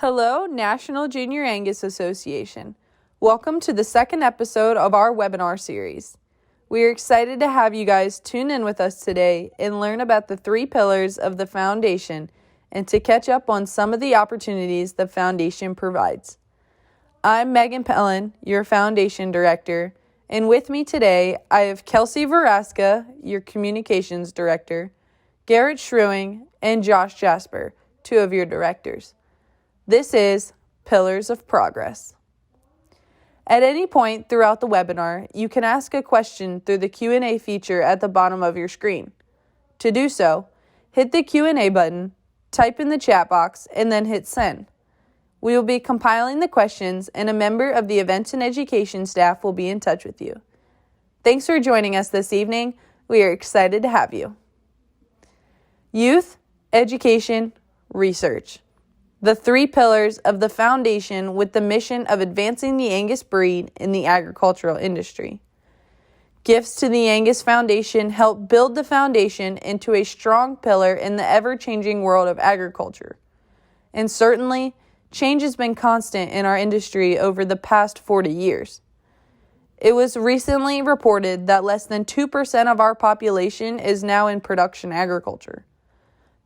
Hello, National Junior Angus Association. Welcome to the second episode of our webinar series. We are excited to have you guys tune in with us today and learn about the 3 pillars of the foundation and to catch up on some of the opportunities the foundation provides. I'm Megan Pelan, your foundation director, and with me today I have Kelsey Vejraska, your communications director, Garrett Schuering, and Josh Jasper, 2 of your directors. This is Pillars of Progress. At any point throughout the webinar, you can ask a question through the Q&A feature at the bottom of your screen. To do so, hit the Q&A button, type in the chat box, and then hit send. We will be compiling the questions, and a member of the Events and Education staff will be in touch with you. Thanks for joining us this evening. We are excited to have you. Youth, education, research. The 3 pillars of the foundation with the mission of advancing the Angus breed in the agricultural industry. Gifts to the Angus Foundation help build the foundation into a strong pillar in the ever-changing world of agriculture. And certainly, change has been constant in our industry over the past 40 years. It was recently reported that less than 2% of our population is now in production agriculture.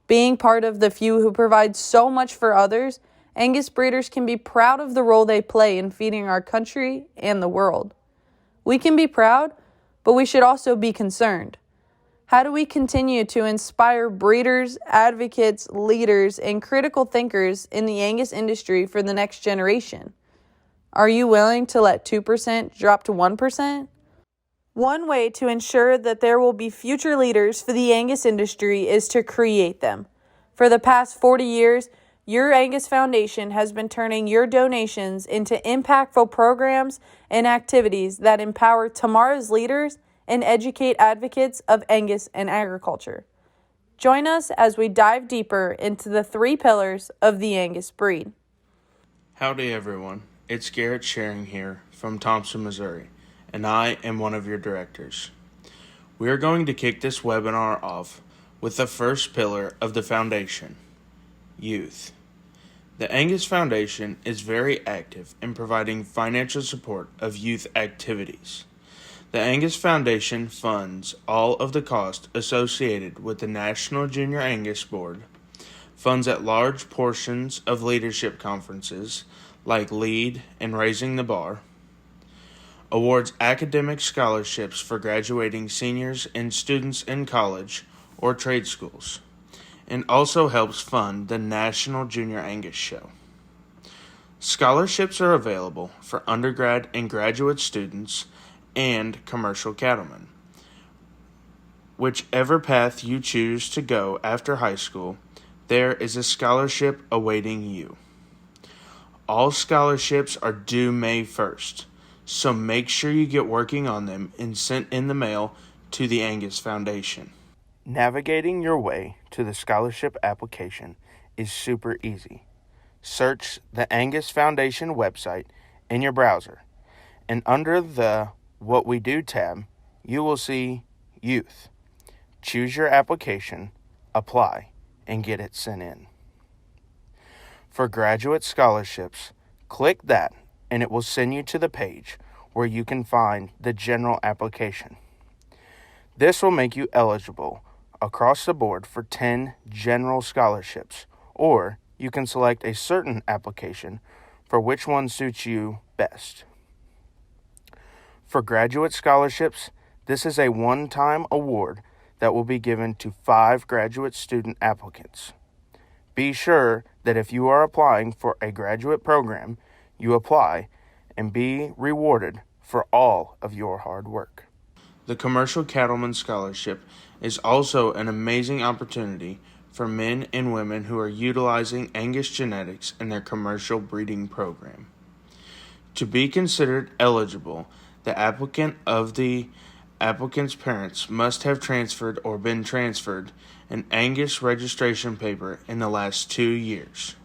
Being part of the few who provide so much for others, Angus breeders can be proud of the role they play in feeding our country and the world. We can be proud, but we should also be concerned. How do we continue to inspire breeders, advocates, leaders, and critical thinkers in the Angus industry for the next generation? Are you willing to let 2% drop to 1%? One way to ensure that there will be future leaders for the Angus industry is to create them. For the past 40 years, your Angus Foundation has been turning your donations into impactful programs and activities that empower tomorrow's leaders and educate advocates of Angus and agriculture. Join us as we dive deeper into the 3 pillars of the Angus breed. Howdy everyone, it's Garrett Schuering here from Thompson, Missouri, and I am one of your directors. We are going to kick this webinar off with the first pillar of the foundation, youth. The Angus Foundation is very active in providing financial support of youth activities. The Angus Foundation funds all of the costs associated with the National Junior Angus Board, funds at large portions of leadership conferences like LEAD and Raising the Bar, awards academic scholarships for graduating seniors and students in college or trade schools, and also helps fund the National Junior Angus Show. Scholarships are available for undergrad and graduate students and commercial cattlemen. Whichever path you choose to go after high school, there is a scholarship awaiting you. All scholarships are due May 1st. So make sure you get working on them and sent in the mail to the Angus Foundation. Navigating your way to the scholarship application is super easy. Search the Angus Foundation website in your browser, and under the What We Do tab, you will see Youth. Choose your application, apply, and get it sent in. For graduate scholarships, click that and it will send you to the page where you can find the general application. This will make you eligible across the board for 10 general scholarships, or you can select a certain application for which one suits you best. For graduate scholarships, this is a one-time award that will be given to 5 graduate student applicants. Be sure that if you are applying for a graduate program, you apply and be rewarded for all of your hard work. The Commercial Cattleman Scholarship is also an amazing opportunity for men and women who are utilizing Angus genetics in their commercial breeding program. To be considered eligible, the applicant's parents must have transferred or been transferred an Angus registration paper in the last 2 years.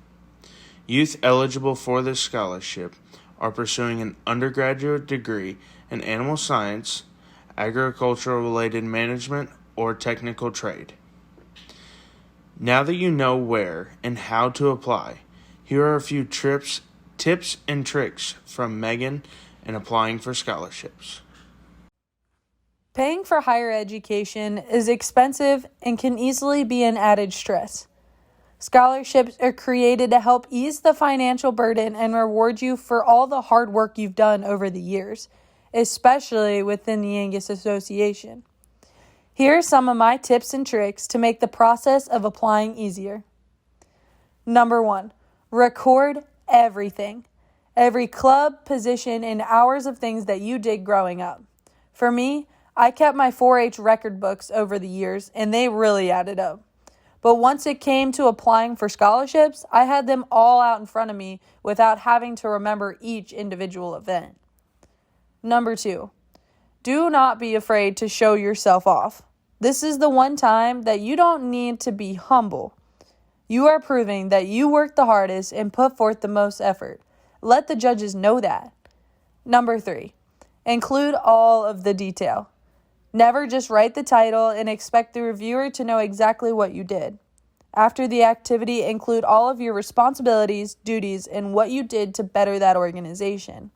Youth eligible for this scholarship are pursuing an undergraduate degree in animal science, agricultural-related management, or technical trade. Now that you know where and how to apply, Here are a few tips and tricks from Megan in applying for scholarships. Paying for higher education is expensive and can easily be an added stress. Scholarships are created to help ease the financial burden and reward you for all the hard work you've done over the years, especially within the Angus Association. Here are some of my tips and tricks to make the process of applying easier. Number 1, record everything. Every club, position, and hours of things that you did growing up. For me, I kept my 4-H record books over the years, and they really added up. But once it came to applying for scholarships, I had them all out in front of me without having to remember each individual event. Number 2, do not be afraid to show yourself off. This is the one time that you don't need to be humble. You are proving that you worked the hardest and put forth the most effort. Let the judges know that. Number 3, include all of the detail. Never just write the title and expect the reviewer to know exactly what you did. After the activity, include all of your responsibilities, duties, and what you did to better that organization.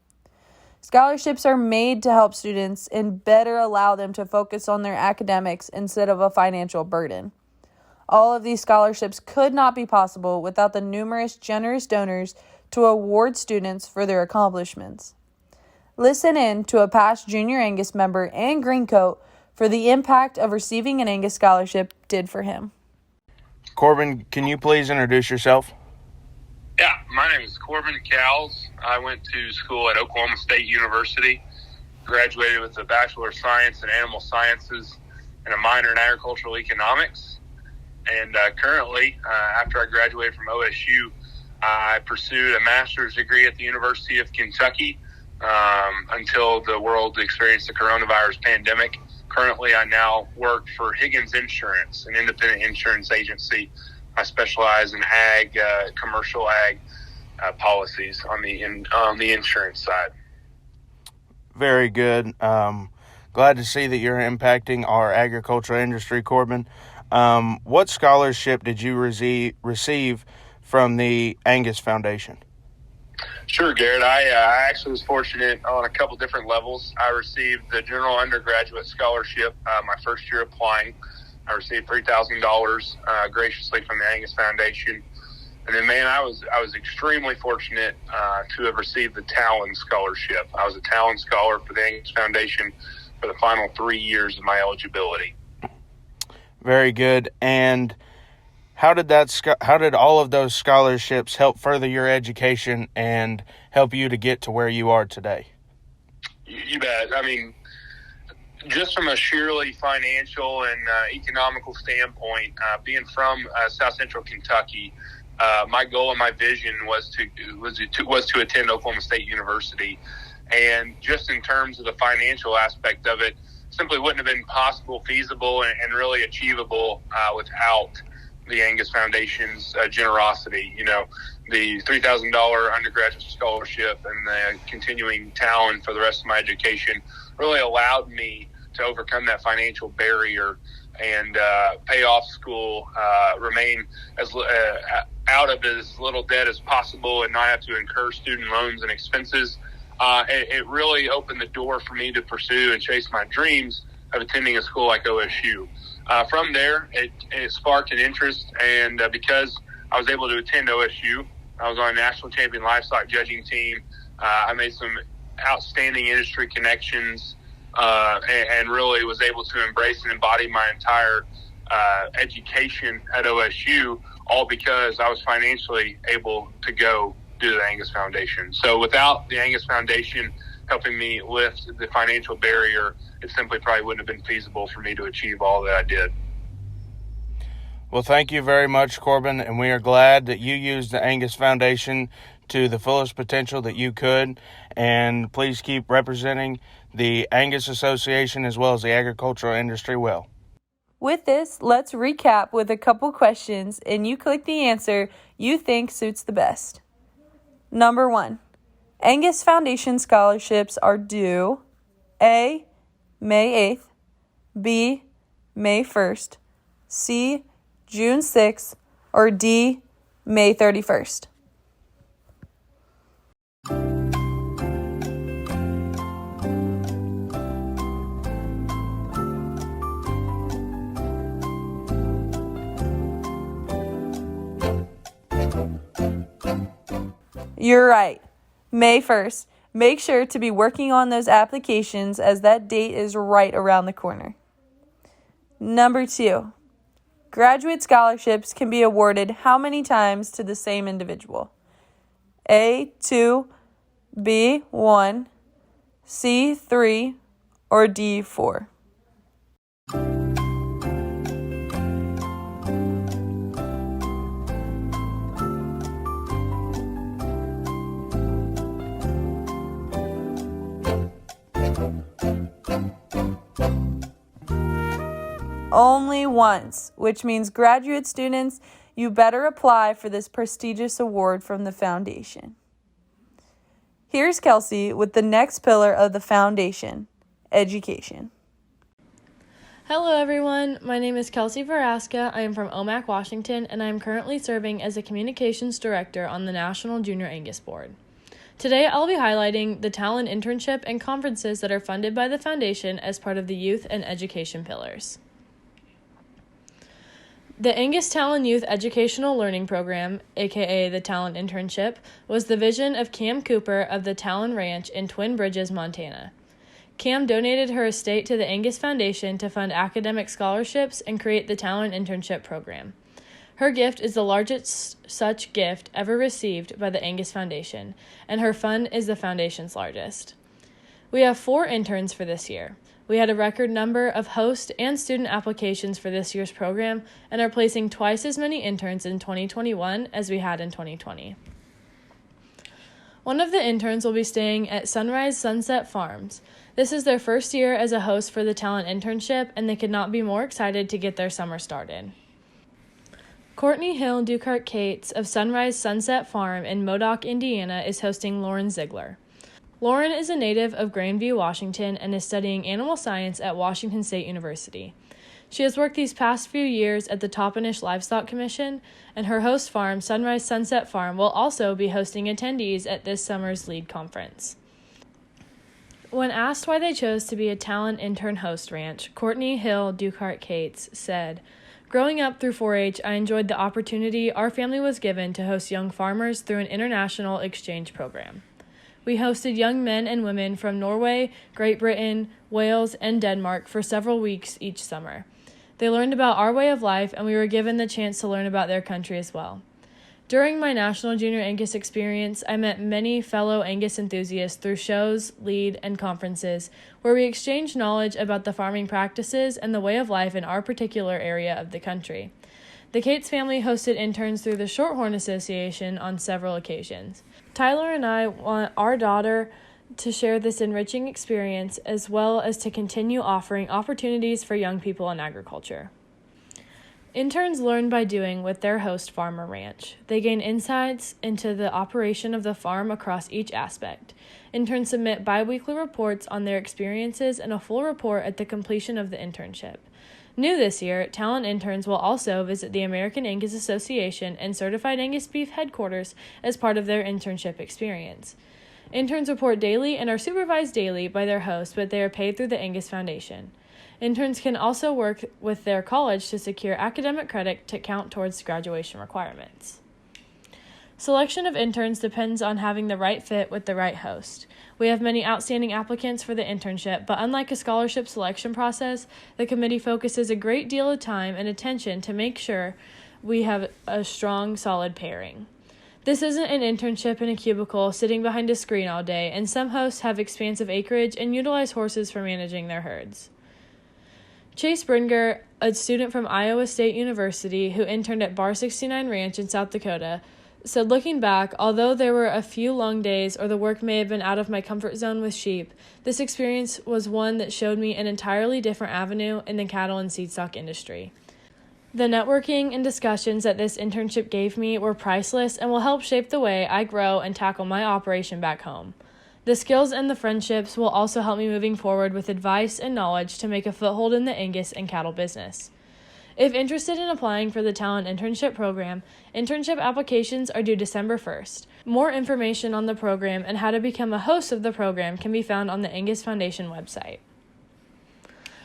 Scholarships are made to help students and better allow them to focus on their academics instead of a financial burden. All of these scholarships could not be possible without the numerous generous donors to award students for their accomplishments. Listen in to a past Junior Angus member and Greencoat for the impact of receiving an Angus scholarship did for him. Corbin, can you please introduce yourself? Yeah, my name is Corbin Cowles. I went to school at Oklahoma State University, graduated with a Bachelor of Science in Animal Sciences and a minor in Agricultural Economics. And currently, after I graduated from OSU, I pursued a master's degree at the University of Kentucky until the world experienced the coronavirus pandemic. Currently, I now work for Higgins Insurance, an independent insurance agency. I specialize in commercial ag policies on the insurance side. Very good. Glad to see that you're impacting our agricultural industry, Corbin. What scholarship did you receive from the Angus Foundation? Sure, Garrett. I actually was fortunate on a couple different levels. I received the General Undergraduate Scholarship my first year applying. I received $3,000 graciously from the Angus Foundation. And then, man, I was extremely fortunate to have received the Talon Scholarship. I was a Talon Scholar for the Angus Foundation for the final 3 years of my eligibility. Very good. And how did all of those scholarships help further your education and help you to get to where you are today? You bet. I mean, just from a sheerly financial and economical standpoint, being from South Central Kentucky, my goal and my vision was to attend Oklahoma State University, and just in terms of the financial aspect of it, simply wouldn't have been possible, feasible, and really achievable without the Angus Foundation's generosity. You know, the $3,000 undergraduate scholarship and the continuing Talon for the rest of my education really allowed me to overcome that financial barrier and pay off school, remain as out of as little debt as possible and not have to incur student loans and expenses. It really opened the door for me to pursue and chase my dreams of attending a school like OSU. From there, it sparked an interest, and because I was able to attend OSU, I was on a national champion livestock judging team. I made some outstanding industry connections and really was able to embrace and embody my entire education at OSU, all because I was financially able to go do the Angus Foundation. So without the Angus Foundation helping me lift the financial barrier, it simply probably wouldn't have been feasible for me to achieve all that I did. Well, thank you very much, Corbin, and we are glad that you used the Angus Foundation to the fullest potential that you could, and please keep representing the Angus Association as well as the agricultural industry well. With this, let's recap with a couple questions, and you click the answer you think suits the best. Number 1, Angus Foundation scholarships are due A, May 8th, B, May 1st, C, June 6th, or D, May 31st. You're right. May 1st. Make sure to be working on those applications as that date is right around the corner. Number 2. Graduate scholarships can be awarded how many times to the same individual? A, 2, B, 1, C, 3, or D, 4? Only once, which means graduate students, you better apply for this prestigious award from the foundation. Here's Kelsey with the next pillar of the foundation, education. Hello everyone, my name is Kelsey Vejraska. I am from Omak, Washington, and I am currently serving as a communications director on the National Junior Angus Board. Today I'll be highlighting the talent internship and conferences that are funded by the foundation as part of the youth and education pillars. The Angus Talent Youth Educational Learning Program, aka the Talent Internship, was the vision of Cam Cooper of the Talon Ranch in Twin Bridges, Montana. Cam donated her estate to the Angus Foundation to fund academic scholarships and create the Talent Internship program. Her gift is the largest such gift ever received by the Angus Foundation, and her fund is the foundation's largest. We have 4 interns for this year. We had a record number of host and student applications for this year's program and are placing twice as many interns in 2021 as we had in 2020. One of the interns will be staying at Sunrise Sunset Farms. This is their first year as a host for the Talent Internship, and they could not be more excited to get their summer started. Courtney Hill Ducart Cates of Sunrise Sunset Farm in Modoc, Indiana, is hosting Lauren Ziegler. Lauren is a native of Grandview, Washington, and is studying animal science at Washington State University. She has worked these past few years at the Toppenish Livestock Commission, and her host farm, Sunrise Sunset Farm, will also be hosting attendees at this summer's LEAD conference. When asked why they chose to be a talent intern host ranch, Courtney Hill Ducart Cates said, "Growing up through 4-H, I enjoyed the opportunity our family was given to host young farmers through an international exchange program. We hosted young men and women from Norway, Great Britain, Wales, and Denmark for several weeks each summer. They learned about our way of life, and we were given the chance to learn about their country as well. During my National Junior Angus experience, I met many fellow Angus enthusiasts through shows, LEAD, and conferences, where we exchanged knowledge about the farming practices and the way of life in our particular area of the country. The Cates family hosted interns through the Shorthorn Association on several occasions. Tyler and I want our daughter to share this enriching experience as well as to continue offering opportunities for young people in agriculture." Interns learn by doing with their host farm or ranch. They gain insights into the operation of the farm across each aspect. Interns submit bi-weekly reports on their experiences and a full report at the completion of the internship. New this year, talent interns will also visit the American Angus Association and Certified Angus Beef headquarters as part of their internship experience. Interns report daily and are supervised daily by their host, but they are paid through the Angus Foundation. Interns can also work with their college to secure academic credit to count towards graduation requirements. Selection of interns depends on having the right fit with the right host. We have many outstanding applicants for the internship, but unlike a scholarship selection process, the committee focuses a great deal of time and attention to make sure we have a strong, solid pairing. This isn't an internship in a cubicle sitting behind a screen all day, and some hosts have expansive acreage and utilize horses for managing their herds. Chase Bringer, a student from Iowa State University who interned at Bar 69 Ranch in South Dakota, said, "Looking back, although there were a few long days or the work may have been out of my comfort zone with sheep, this experience was one that showed me an entirely different avenue in the cattle and seedstock industry. The networking and discussions that this internship gave me were priceless and will help shape the way I grow and tackle my operation back home. The skills and the friendships will also help me moving forward with advice and knowledge to make a foothold in the Angus and cattle business." If interested in applying for the Talent Internship Program, internship applications are due December 1st. More information on the program and how to become a host of the program can be found on the Angus Foundation website.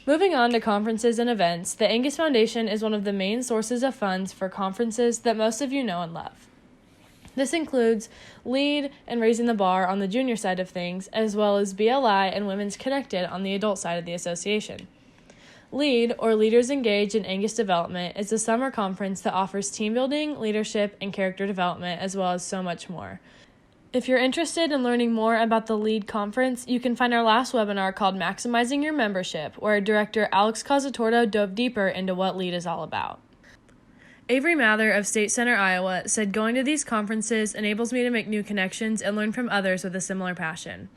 Moving on to conferences and events, the Angus Foundation is one of the main sources of funds for conferences that most of you know and love. This includes LEAD and Raising the Bar on the junior side of things, as well as BLI and Women's Connected on the adult side of the association. LEAD, or Leaders Engaged in Angus Development, is a summer conference that offers team building, leadership, and character development, as well as so much more. If you're interested in learning more about the LEAD conference, you can find our last webinar called Maximizing Your Membership, where Director Alex Cazzatorto dove deeper into what LEAD is all about. Avery Mather of State Center, Iowa, said going to these conferences enables me to make new connections and learn from others with a similar passion.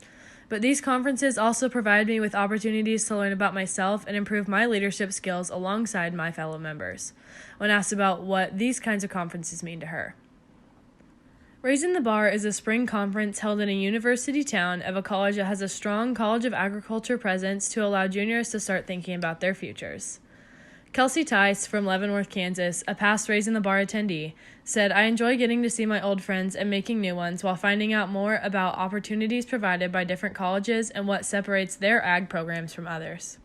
But these conferences also provide me with opportunities to learn about myself and improve my leadership skills alongside my fellow members. When asked about what these kinds of conferences mean to her. Raising the Bar is a spring conference held in a university town of a college that has a strong College of Agriculture presence to allow juniors to start thinking about their futures. Kelsey Tice from Leavenworth, Kansas, a past Raising the Bar attendee, said, "I enjoy getting to see my old friends and making new ones while finding out more about opportunities provided by different colleges and what separates their ag programs from others."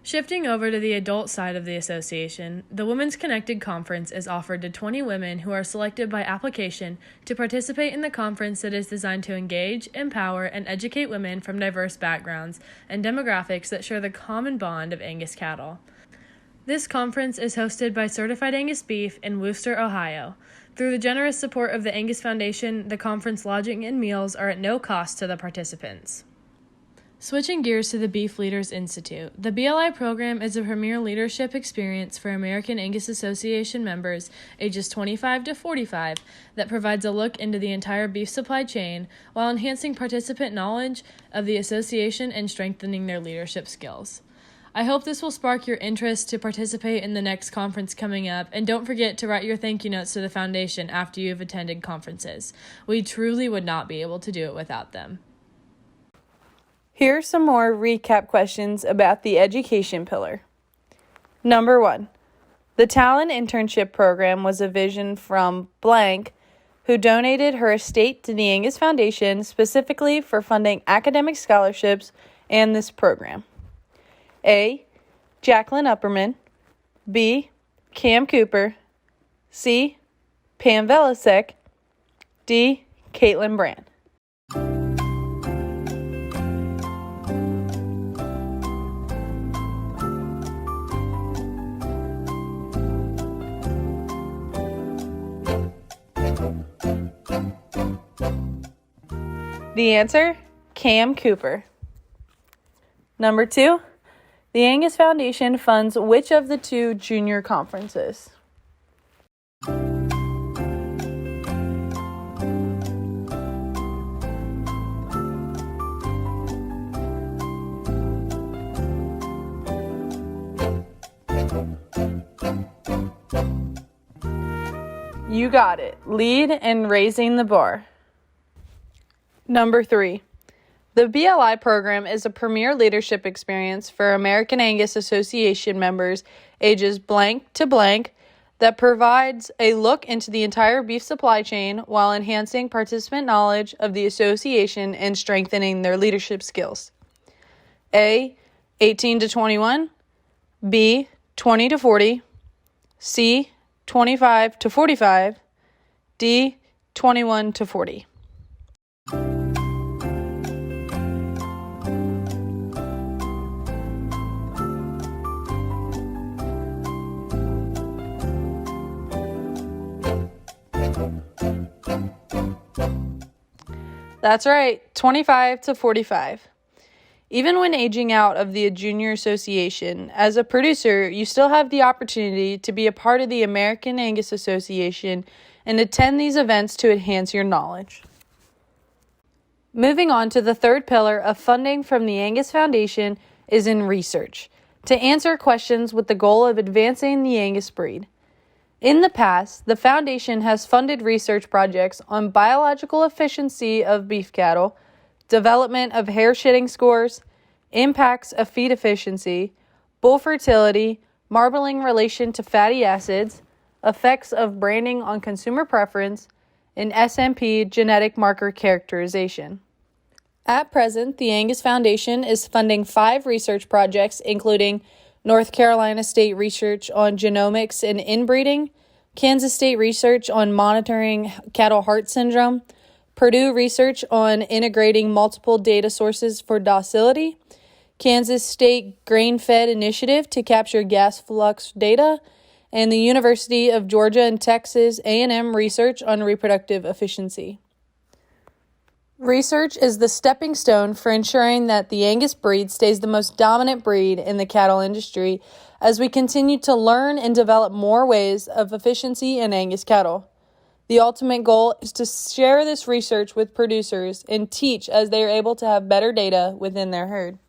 Shifting over to the adult side of the association, the Women's Connected Conference is offered to 20 women who are selected by application to participate in the conference that is designed to engage, empower, and educate women from diverse backgrounds and demographics that share the common bond of Angus cattle. This conference is hosted by Certified Angus Beef in Wooster, Ohio. Through the generous support of the Angus Foundation, the conference lodging and meals are at no cost to the participants. Switching gears to the Beef Leaders Institute, the BLI program is a premier leadership experience for American Angus Association members ages 25 to 45 that provides a look into the entire beef supply chain while enhancing participant knowledge of the association and strengthening their leadership skills. I hope this will spark your interest to participate in the next conference coming up, and don't forget to write your thank you notes to the foundation after you've attended conferences. We truly would not be able to do it without them. Here are some more recap questions about the education pillar. Number 1. The talent internship program was a vision from blank, who donated her estate to the Angus Foundation specifically for funding academic scholarships and this program. A. Jacqueline Upperman. B. Cam Cooper. C. Pam Velasek. D. Caitlin Brand. The answer, Cam Cooper. Number 2, the Angus Foundation funds which of the 2 junior conferences? You got it. Lead and Raising the Bar. Number 3. The BLI program is a premier leadership experience for American Angus Association members ages blank to blank that provides a look into the entire beef supply chain while enhancing participant knowledge of the association and strengthening their leadership skills. A. 18 to 21. B. 20 to 40. C. 25 to 45. D. 21 to 40. That's right, 25 to 45. Even when aging out of the Junior Association, as a producer, you still have the opportunity to be a part of the American Angus Association and attend these events to enhance your knowledge. Moving on to the third pillar of funding from the Angus Foundation is in research, to answer questions with the goal of advancing the Angus breed. In the past, the Foundation has funded research projects on biological efficiency of beef cattle, development of hair shedding scores, impacts of feed efficiency, bull fertility, marbling relation to fatty acids, effects of branding on consumer preference, and SMP genetic marker characterization. At present, the Angus Foundation is funding 5 research projects, including North Carolina State research on genomics and inbreeding, Kansas State research on monitoring cattle heart syndrome, Purdue research on integrating multiple data sources for docility, Kansas State grain-fed initiative to capture gas flux data, and the University of Georgia and Texas A&M research on reproductive efficiency. Research is the stepping stone for ensuring that the Angus breed stays the most dominant breed in the cattle industry as we continue to learn and develop more ways of efficiency in Angus cattle. The ultimate goal is to share this research with producers and teach as they are able to have better data within their herd.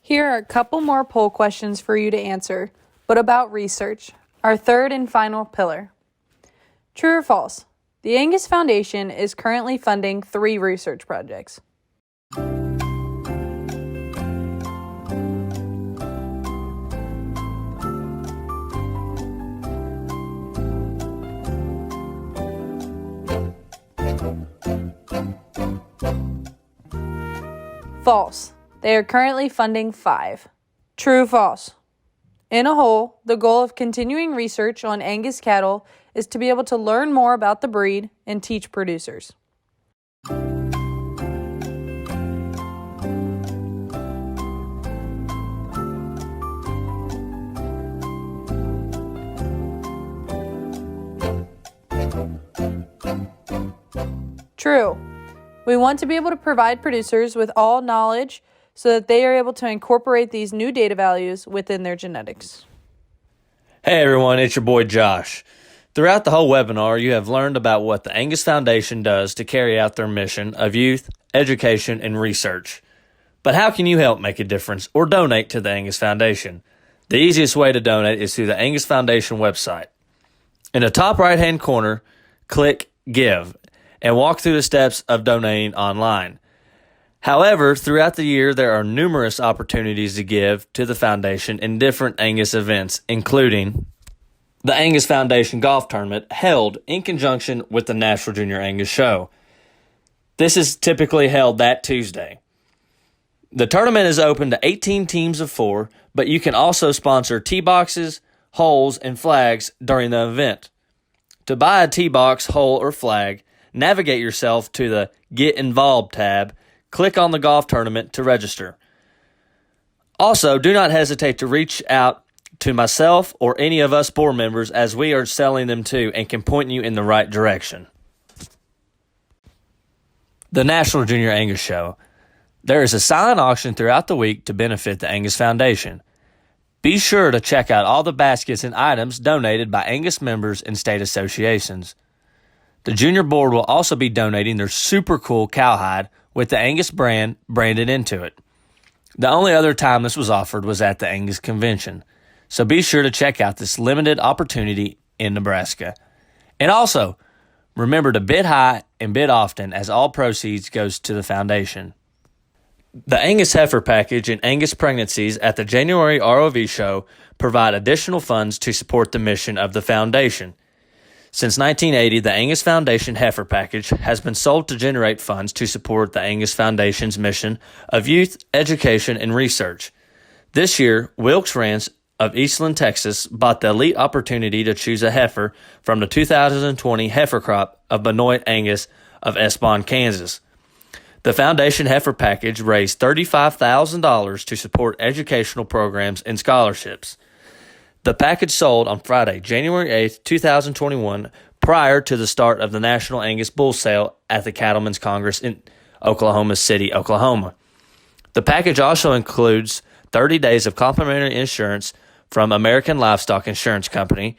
Here are a couple more poll questions for you to answer, but about research, our third and final pillar. True or false? The Angus Foundation is currently funding 3 research projects. False. They are currently funding 5. True or false? In a whole, the goal of continuing research on Angus cattle is to be able to learn more about the breed and teach producers. True. We want to be able to provide producers with all knowledge so that they are able to incorporate these new data values within their genetics. Hey everyone, it's your boy Josh. Throughout the whole webinar, you have learned about what the Angus Foundation does to carry out their mission of youth, education, and research. But how can you help make a difference or donate to the Angus Foundation? The easiest way to donate is through the Angus Foundation website. In the top right-hand corner, click Give and walk through the steps of donating online. However, throughout the year, there are numerous opportunities to give to the Foundation in different Angus events, including the Angus Foundation Golf Tournament held in conjunction with the National Junior Angus Show. This is typically held that Tuesday. The tournament is open to 18 teams of 4, but you can also sponsor tee boxes, holes, and flags during the event. To buy a tee box, hole, or flag, navigate yourself to the Get Involved tab. Click on the golf tournament to register. Also, do not hesitate to reach out to myself or any of us board members as we are selling them too and can point you in the right direction. The National Junior Angus Show. There is a silent auction throughout the week to benefit the Angus Foundation. Be sure to check out all the baskets and items donated by Angus members and state associations. The Junior Board will also be donating their super cool cowhide with the Angus brand branded into it. The only other time this was offered was at the Angus Convention, so be sure to check out this limited opportunity in Nebraska. And also, remember to bid high and bid often as all proceeds goes to the foundation. The Angus Heifer Package and Angus Pregnancies at the January ROV Show provide additional funds to support the mission of the foundation. Since 1980, the Angus Foundation Heifer Package has been sold to generate funds to support the Angus Foundation's mission of youth, education, and research. This year, Wilkes Ranch of Eastland, Texas, bought the elite opportunity to choose a heifer from the 2020 heifer crop of Benoit Angus of Esbon, Kansas. The Foundation Heifer Package raised $35,000 to support educational programs and scholarships. The package sold on Friday, January 8, 2021, prior to the start of the National Angus Bull Sale at the Cattlemen's Congress in Oklahoma City, Oklahoma. The package also includes 30 days of complimentary insurance from American Livestock Insurance Company,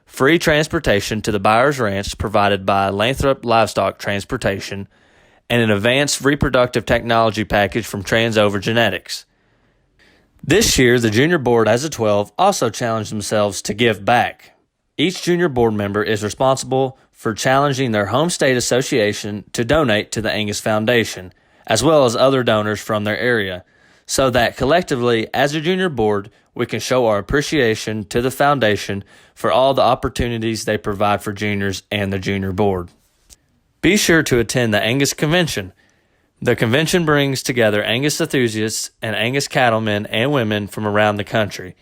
free transportation to the buyer's ranch provided by Lathrop Livestock Transportation, and an advanced reproductive technology package from Transover Genetics. This year, the Junior Board as a 12 also challenged themselves to give back. Each Junior Board member is responsible for challenging their home state association to donate to the Angus Foundation, as well as other donors from their area, so that collectively, as a Junior Board, we can show our appreciation to the Foundation for all the opportunities they provide for juniors and the Junior Board. Be sure to attend the Angus Convention. The convention brings together Angus enthusiasts and Angus cattlemen and women from around the country.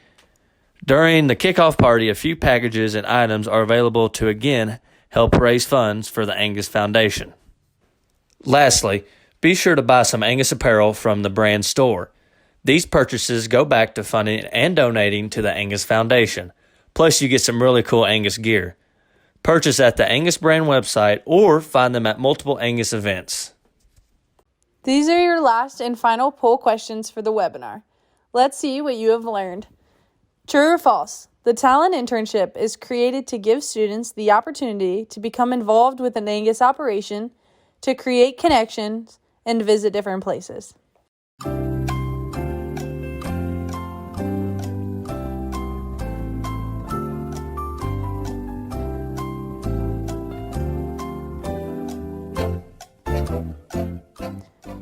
During the kickoff party, a few packages and items are available to again help raise funds for the Angus Foundation. Lastly, be sure to buy some Angus apparel from the brand store. These purchases go back to funding and donating to the Angus Foundation. Plus, you get some really cool Angus gear. Purchase at the Angus brand website or find them at multiple Angus events. These are your last and final poll questions for the webinar. Let's see what you have learned. True or false? The Talent Internship is created to give students the opportunity to become involved with an Angus operation, to create connections, and visit different places.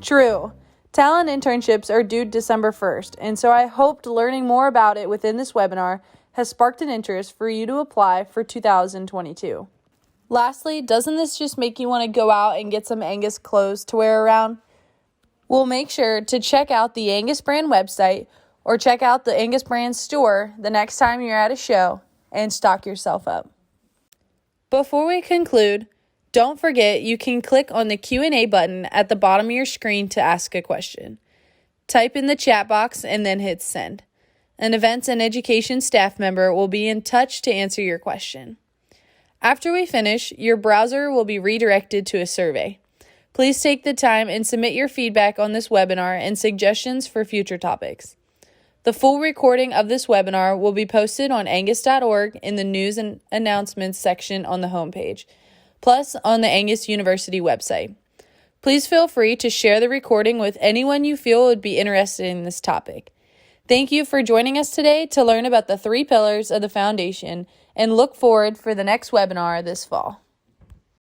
True. Talent internships are due December 1st, and so I hoped learning more about it within this webinar has sparked an interest for you to apply for 2022. Lastly, doesn't this just make you want to go out and get some Angus clothes to wear around? Well, make sure to check out the Angus brand website or check out the Angus brand store the next time you're at a show and stock yourself up. Before we conclude, don't forget you can click on the Q&A button at the bottom of your screen to ask a question. Type in the chat box and then hit send. An events and education staff member will be in touch to answer your question. After we finish, your browser will be redirected to a survey. Please take the time and submit your feedback on this webinar and suggestions for future topics. The full recording of this webinar will be posted on angus.org in the news and announcements section on the homepage, plus on the Angus University website. Please feel free to share the recording with anyone you feel would be interested in this topic. Thank you for joining us today to learn about the 3 pillars of the foundation and look forward for the next webinar this fall.